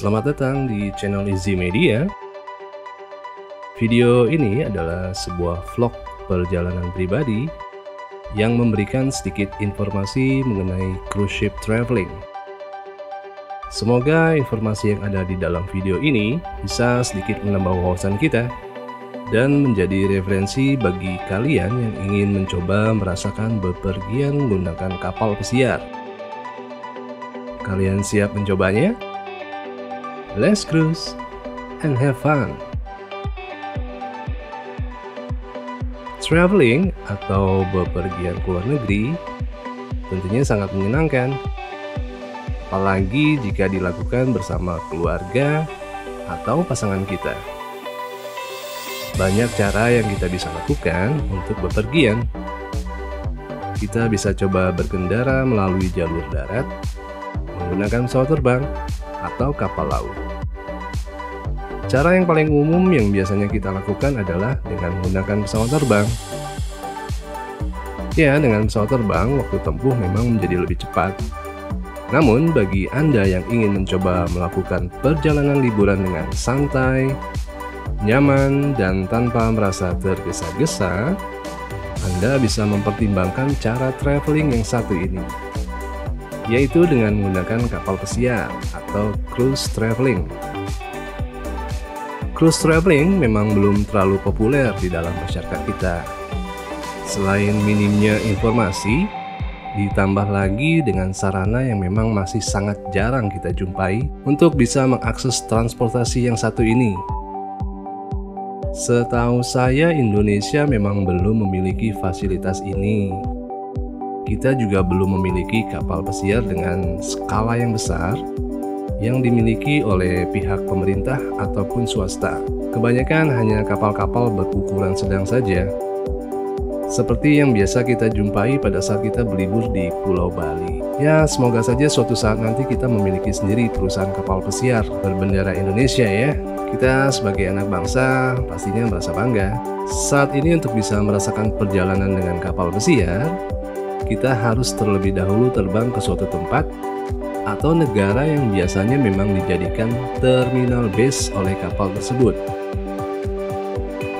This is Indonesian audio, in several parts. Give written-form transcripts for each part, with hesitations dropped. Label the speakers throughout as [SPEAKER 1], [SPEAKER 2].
[SPEAKER 1] Selamat datang di channel Easy Media. Video ini adalah sebuah vlog perjalanan pribadi yang memberikan sedikit informasi mengenai cruise ship traveling. Semoga informasi yang ada di dalam video ini bisa sedikit menambah wawasan kita dan menjadi referensi bagi kalian yang ingin mencoba merasakan bepergian menggunakan kapal pesiar. Kalian siap mencobanya? Let's cruise and have fun. Traveling atau bepergian ke luar negeri tentunya sangat menyenangkan, apalagi jika dilakukan bersama keluarga atau pasangan kita. Banyak cara yang kita bisa lakukan untuk bepergian. Kita bisa coba berkendara melalui jalur darat, menggunakan pesawat terbang, atau kapal laut. Cara yang paling umum yang biasanya kita lakukan adalah dengan menggunakan pesawat terbang. Ya, dengan pesawat terbang, waktu tempuh memang menjadi lebih cepat. Namun, bagi Anda yang ingin mencoba melakukan perjalanan liburan dengan santai, nyaman, dan tanpa merasa tergesa-gesa, Anda bisa mempertimbangkan cara traveling yang satu ini, yaitu dengan menggunakan kapal pesiar atau cruise traveling. Cruise traveling memang belum terlalu populer di dalam masyarakat kita. Selain minimnya informasi, ditambah lagi dengan sarana yang memang masih sangat jarang kita jumpai untuk bisa mengakses transportasi yang satu ini. Setahu saya, Indonesia memang belum memiliki fasilitas ini. Kita juga belum memiliki kapal pesiar dengan skala yang besar yang dimiliki oleh pihak pemerintah ataupun swasta. Kebanyakan hanya kapal-kapal berukuran sedang saja, seperti yang biasa kita jumpai pada saat kita berlibur di Pulau Bali. Ya, semoga saja suatu saat nanti kita memiliki sendiri perusahaan kapal pesiar berbendera Indonesia ya. Kita sebagai anak bangsa pastinya merasa bangga. Saat ini untuk bisa merasakan perjalanan dengan kapal pesiar, kita harus terlebih dahulu terbang ke suatu tempat atau negara yang biasanya memang dijadikan terminal base oleh kapal tersebut.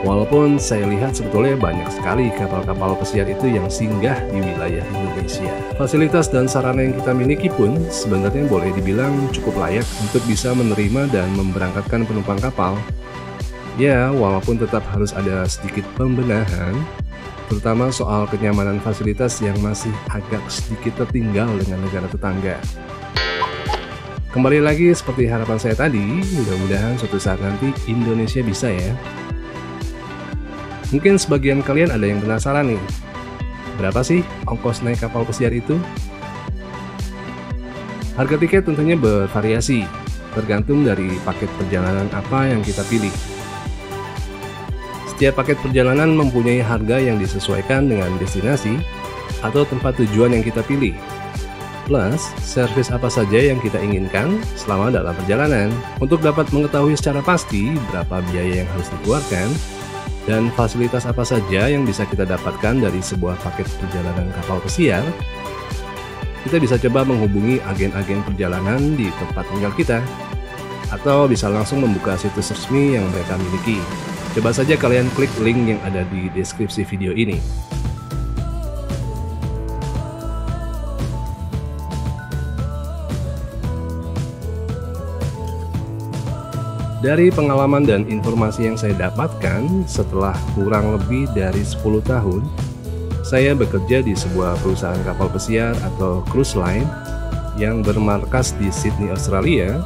[SPEAKER 1] Walaupun saya lihat sebetulnya banyak sekali kapal-kapal pesiar itu yang singgah di wilayah Indonesia. Fasilitas dan sarana yang kita miliki pun sebenarnya boleh dibilang cukup layak untuk bisa menerima dan memberangkatkan penumpang kapal. Ya, walaupun tetap harus ada sedikit pembenahan, terutama soal kenyamanan fasilitas yang masih agak sedikit tertinggal dengan negara tetangga. Kembali lagi seperti harapan saya tadi, mudah-mudahan suatu saat nanti Indonesia bisa ya. Mungkin sebagian kalian ada yang penasaran nih, berapa sih ongkos naik kapal pesiar itu? Harga tiket tentunya bervariasi, tergantung dari paket perjalanan apa yang kita pilih. Setiap paket perjalanan mempunyai harga yang disesuaikan dengan destinasi atau tempat tujuan yang kita pilih, plus servis apa saja yang kita inginkan selama dalam perjalanan. Untuk dapat mengetahui secara pasti berapa biaya yang harus dikeluarkan dan fasilitas apa saja yang bisa kita dapatkan dari sebuah paket perjalanan kapal pesiar, kita bisa coba menghubungi agen-agen perjalanan di tempat tinggal kita, atau bisa langsung membuka situs resmi yang mereka miliki. Coba saja kalian klik link yang ada di deskripsi video ini. Dari pengalaman dan informasi yang saya dapatkan, setelah kurang lebih dari 10 tahun, saya bekerja di sebuah perusahaan kapal pesiar atau cruise line yang bermarkas di Sydney, Australia.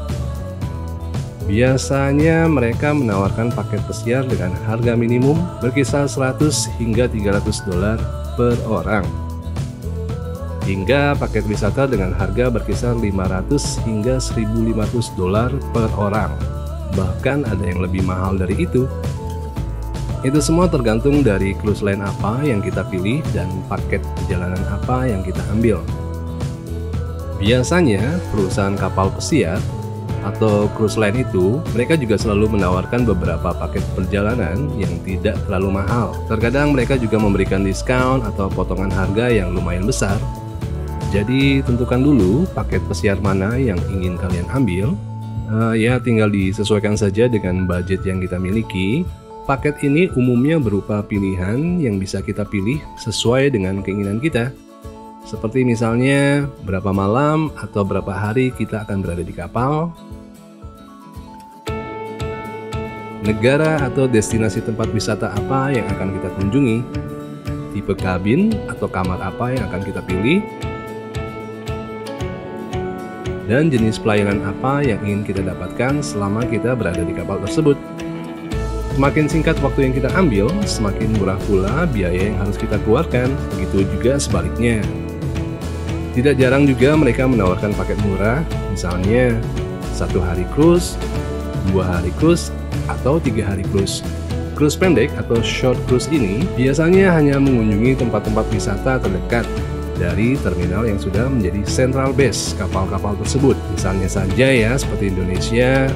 [SPEAKER 1] Biasanya mereka menawarkan paket pesiar dengan harga minimum berkisar 100 hingga $300 per orang. hingga paket wisata dengan harga berkisar 500 hingga 1.500 dolar per orang. Bahkan ada yang lebih mahal dari itu. Itu semua tergantung dari cruise line apa yang kita pilih dan paket perjalanan apa yang kita ambil. Biasanya perusahaan kapal pesiar atau cruise line itu, mereka juga selalu menawarkan beberapa paket perjalanan yang tidak terlalu mahal. Terkadang mereka juga memberikan diskon atau potongan harga yang lumayan besar. Jadi tentukan dulu paket pesiar mana yang ingin kalian ambil. Ya tinggal disesuaikan saja dengan budget yang kita miliki. Paket ini umumnya berupa pilihan yang bisa kita pilih sesuai dengan keinginan kita. Seperti misalnya berapa malam atau berapa hari kita akan berada di kapal, negara atau destinasi tempat wisata apa yang akan kita kunjungi, tipe kabin atau kamar apa yang akan kita pilih, dan jenis pelayanan apa yang ingin kita dapatkan selama kita berada di kapal tersebut. Semakin singkat waktu yang kita ambil, semakin murah pula biaya yang harus kita keluarkan, begitu juga sebaliknya. Tidak jarang juga mereka menawarkan paket murah, misalnya 1 hari cruise, 2 hari cruise, atau 3 hari cruise. Cruise pendek atau short cruise ini biasanya hanya mengunjungi tempat-tempat wisata terdekat dari terminal yang sudah menjadi central base kapal-kapal tersebut. Misalnya saja ya, seperti Indonesia,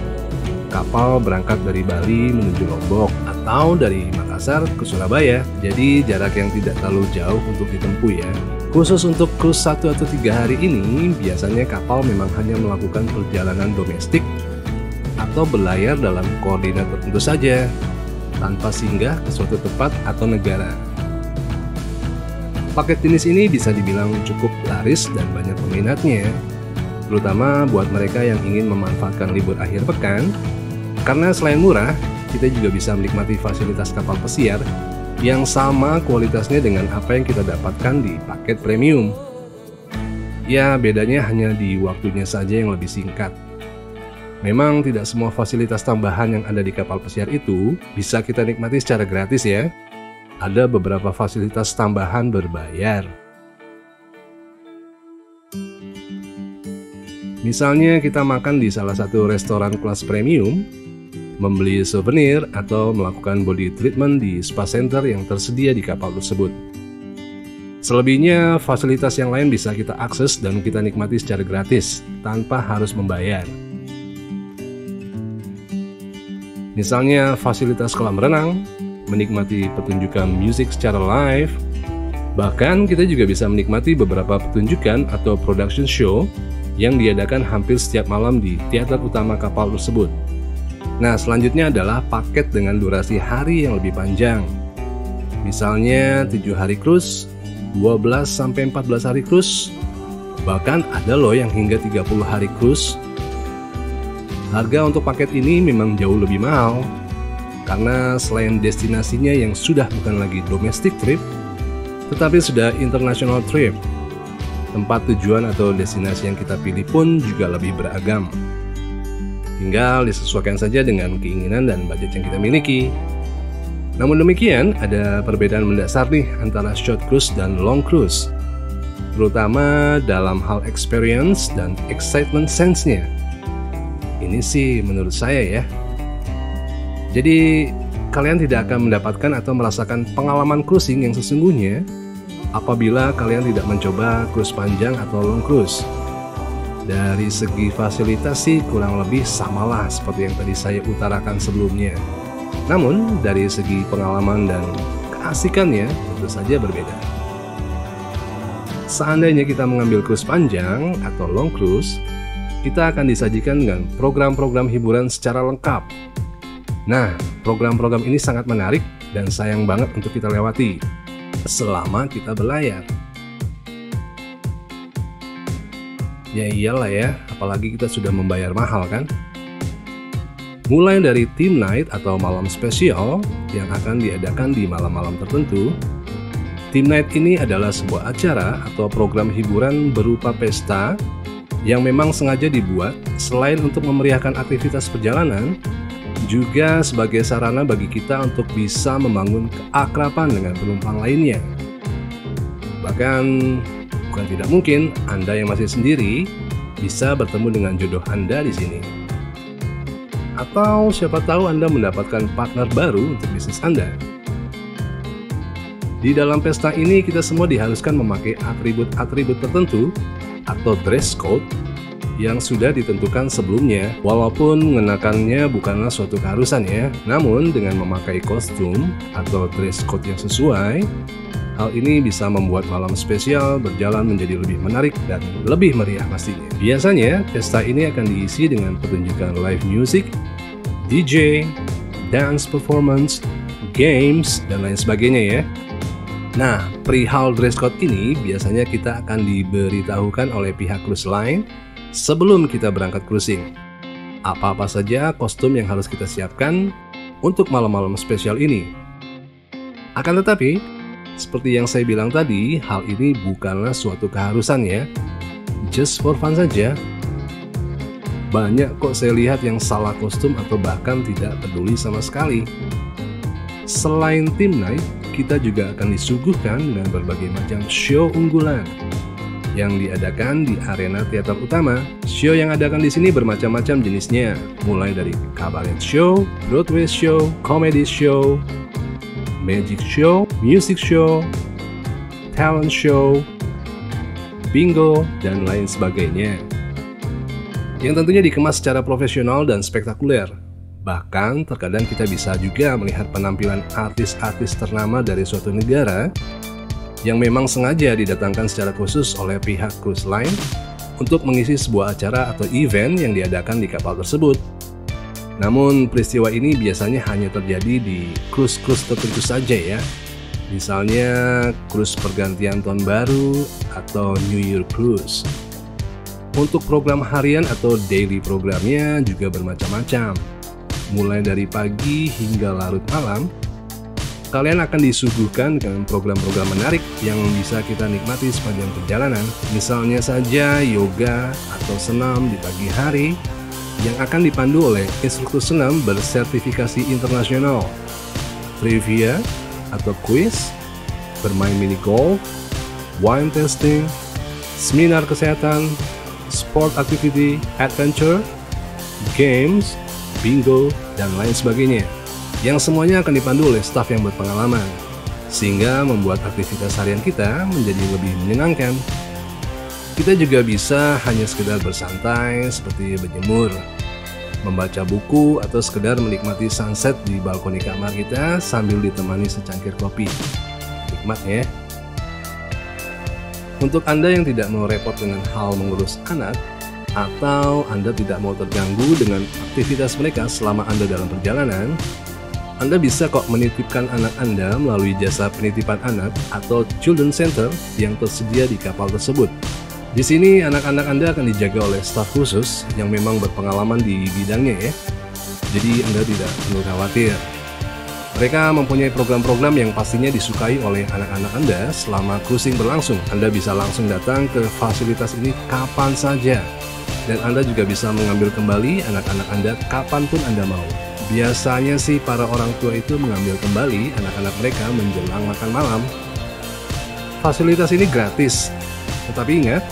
[SPEAKER 1] kapal berangkat dari Bali menuju Lombok atau dari Makassar ke Surabaya. Jadi jarak yang tidak terlalu jauh untuk ditempuh ya. Khusus untuk cruise 1 atau 3 hari ini, biasanya kapal memang hanya melakukan perjalanan domestik atau berlayar dalam koordinat tertentu saja, tanpa singgah ke suatu tempat atau negara. Paket jenis ini bisa dibilang cukup laris dan banyak peminatnya, terutama buat mereka yang ingin memanfaatkan libur akhir pekan. Karena selain murah, kita juga bisa menikmati fasilitas kapal pesiar yang sama kualitasnya dengan apa yang kita dapatkan di paket premium. Ya, bedanya hanya di waktunya saja yang lebih singkat. Memang tidak semua fasilitas tambahan yang ada di kapal pesiar itu bisa kita nikmati secara gratis ya. Ada beberapa fasilitas tambahan berbayar. Misalnya kita makan di salah satu restoran kelas premium, membeli souvenir, atau melakukan body treatment di spa center yang tersedia di kapal tersebut. Selebihnya, fasilitas yang lain bisa kita akses dan kita nikmati secara gratis, tanpa harus membayar. Misalnya fasilitas kolam renang, menikmati pertunjukan musik secara live, bahkan kita juga bisa menikmati beberapa pertunjukan atau production show yang diadakan hampir setiap malam di teater utama kapal tersebut. Nah, selanjutnya adalah paket dengan durasi hari yang lebih panjang. Misalnya 7 hari cruise, 12-14 hari cruise, bahkan ada loh yang hingga 30 hari cruise. Harga untuk paket ini memang jauh lebih mahal, karena selain destinasinya yang sudah bukan lagi domestic trip, tetapi sudah international trip. Tempat tujuan atau destinasi yang kita pilih pun juga lebih beragam. Tinggal disesuaikan saja dengan keinginan dan budget yang kita miliki. Namun demikian, ada perbedaan mendasar nih antara short cruise dan long cruise, terutama dalam hal experience dan excitement sense-nya. Ini sih menurut saya ya. Jadi kalian tidak akan mendapatkan atau merasakan pengalaman cruising yang sesungguhnya apabila kalian tidak mencoba cruise panjang atau long cruise. Dari segi fasilitas sih kurang lebih samalah seperti yang tadi saya utarakan sebelumnya. Namun dari segi pengalaman dan keasikannya tentu saja berbeda. Seandainya kita mengambil cruise panjang atau long cruise, kita akan disajikan dengan program-program hiburan secara lengkap. Nah, program-program ini sangat menarik dan sayang banget untuk kita lewati selama kita berlayar. Ya iyalah ya, apalagi kita sudah membayar mahal kan. Mulai dari theme night atau malam spesial yang akan diadakan di malam-malam tertentu. Theme night ini adalah sebuah acara atau program hiburan berupa pesta yang memang sengaja dibuat selain untuk memeriahkan aktivitas perjalanan, juga sebagai sarana bagi kita untuk bisa membangun keakraban dengan penumpang lainnya. Bahkan Bukan tidak mungkin Anda yang masih sendiri bisa bertemu dengan jodoh Anda di sini. Atau siapa tahu Anda mendapatkan partner baru untuk bisnis Anda. Di dalam pesta ini kita semua diharuskan memakai atribut-atribut tertentu atau dress code yang sudah ditentukan sebelumnya, walaupun mengenakannya bukanlah suatu keharusan ya. Namun dengan memakai kostum atau dress code yang sesuai, hal ini bisa membuat malam spesial berjalan menjadi lebih menarik dan lebih meriah pastinya. Biasanya pesta ini akan diisi dengan pertunjukan live music, DJ, dance performance, games, dan lain sebagainya ya. Nah, perihal dress code ini biasanya kita akan diberitahukan oleh pihak cruise line sebelum kita berangkat cruising. Apa-apa saja kostum yang harus kita siapkan untuk malam-malam spesial ini. Akan tetapi, seperti yang saya bilang tadi, hal ini bukanlah suatu keharusan ya. Just for fun saja. Banyak kok saya lihat yang salah kostum atau bahkan tidak peduli sama sekali. Selain team night, kita juga akan disuguhkan dengan berbagai macam show unggulan yang diadakan di arena teater utama. Show yang adakan di sini bermacam-macam jenisnya, mulai dari cabaret show, Broadway show, comedy show, magic show, music show, talent show, bingo, dan lain sebagainya. Yang tentunya dikemas secara profesional dan spektakuler. Bahkan terkadang kita bisa juga melihat penampilan artis-artis ternama dari suatu negara yang memang sengaja didatangkan secara khusus oleh pihak cruise line untuk mengisi sebuah acara atau event yang diadakan di kapal tersebut. Namun peristiwa ini biasanya hanya terjadi di cruise-cruise tertentu saja ya. Misalnya cruise pergantian tahun baru atau New Year Cruise. Untuk program harian atau daily programnya juga bermacam-macam. Mulai dari pagi hingga larut malam, kalian akan disuguhkan dengan program-program menarik yang bisa kita nikmati sepanjang perjalanan. Misalnya saja yoga atau senam di pagi hari yang akan dipandu oleh instruktur senam bersertifikasi internasional, trivia atau quiz, bermain mini golf, wine tasting, seminar kesehatan, sport activity, adventure, games, bingo, dan lain sebagainya. Yang semuanya akan dipandu oleh staf yang berpengalaman, sehingga membuat aktivitas harian kita menjadi lebih menyenangkan. Kita juga bisa hanya sekedar bersantai seperti berjemur, membaca buku, atau sekedar menikmati sunset di balkoni kamar kita sambil ditemani secangkir kopi. Nikmat ya. Untuk Anda yang tidak mau repot dengan hal mengurus anak, atau Anda tidak mau terganggu dengan aktivitas mereka selama Anda dalam perjalanan, Anda bisa kok menitipkan anak Anda melalui jasa penitipan anak atau children center yang tersedia di kapal tersebut. Di sini anak-anak Anda akan dijaga oleh staf khusus yang memang berpengalaman di bidangnya ya. Jadi Anda tidak perlu khawatir. Mereka mempunyai program-program yang pastinya disukai oleh anak-anak Anda selama cruising berlangsung. Anda bisa langsung datang ke fasilitas ini kapan saja. Dan Anda juga bisa mengambil kembali anak-anak Anda kapanpun Anda mau. Biasanya sih para orang tua itu mengambil kembali anak-anak mereka menjelang makan malam. Fasilitas ini gratis, tetapi ingat,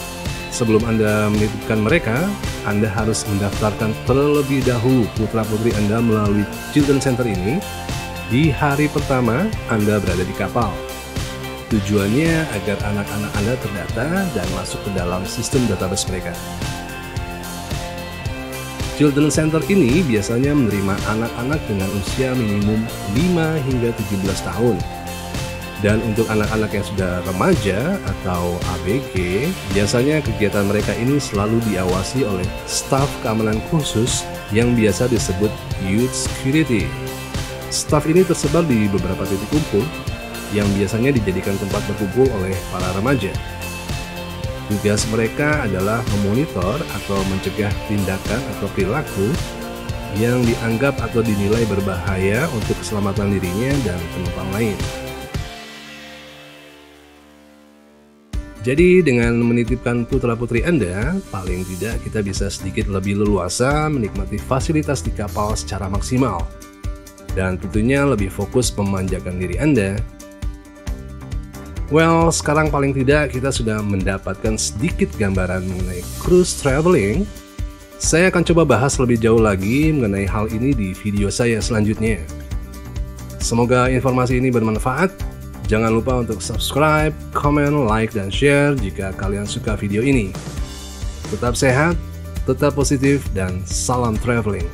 [SPEAKER 1] sebelum Anda menitipkan mereka, Anda harus mendaftarkan terlebih dahulu putra-putri Anda melalui Children Center ini di hari pertama Anda berada di kapal. Tujuannya agar anak-anak Anda terdata dan masuk ke dalam sistem database mereka. Children Center ini biasanya menerima anak-anak dengan usia minimum 5 hingga 17 tahun. Dan untuk anak-anak yang sudah remaja atau ABG, biasanya kegiatan mereka ini selalu diawasi oleh staf keamanan khusus yang biasa disebut Youth Security. Staf ini tersebar di beberapa titik kumpul yang biasanya dijadikan tempat berkumpul oleh para remaja. Tugas mereka adalah memonitor atau mencegah tindakan atau perilaku yang dianggap atau dinilai berbahaya untuk keselamatan dirinya dan penumpang lain. Jadi dengan menitipkan putra-putri Anda, paling tidak kita bisa sedikit lebih leluasa menikmati fasilitas di kapal secara maksimal. Dan tentunya lebih fokus memanjakan diri Anda. Well, sekarang paling tidak kita sudah mendapatkan sedikit gambaran mengenai cruise traveling. Saya akan coba bahas lebih jauh lagi mengenai hal ini di video saya selanjutnya. Semoga informasi ini bermanfaat. Jangan lupa untuk subscribe, comment, like, dan share jika kalian suka video ini. Tetap sehat, tetap positif, dan salam traveling.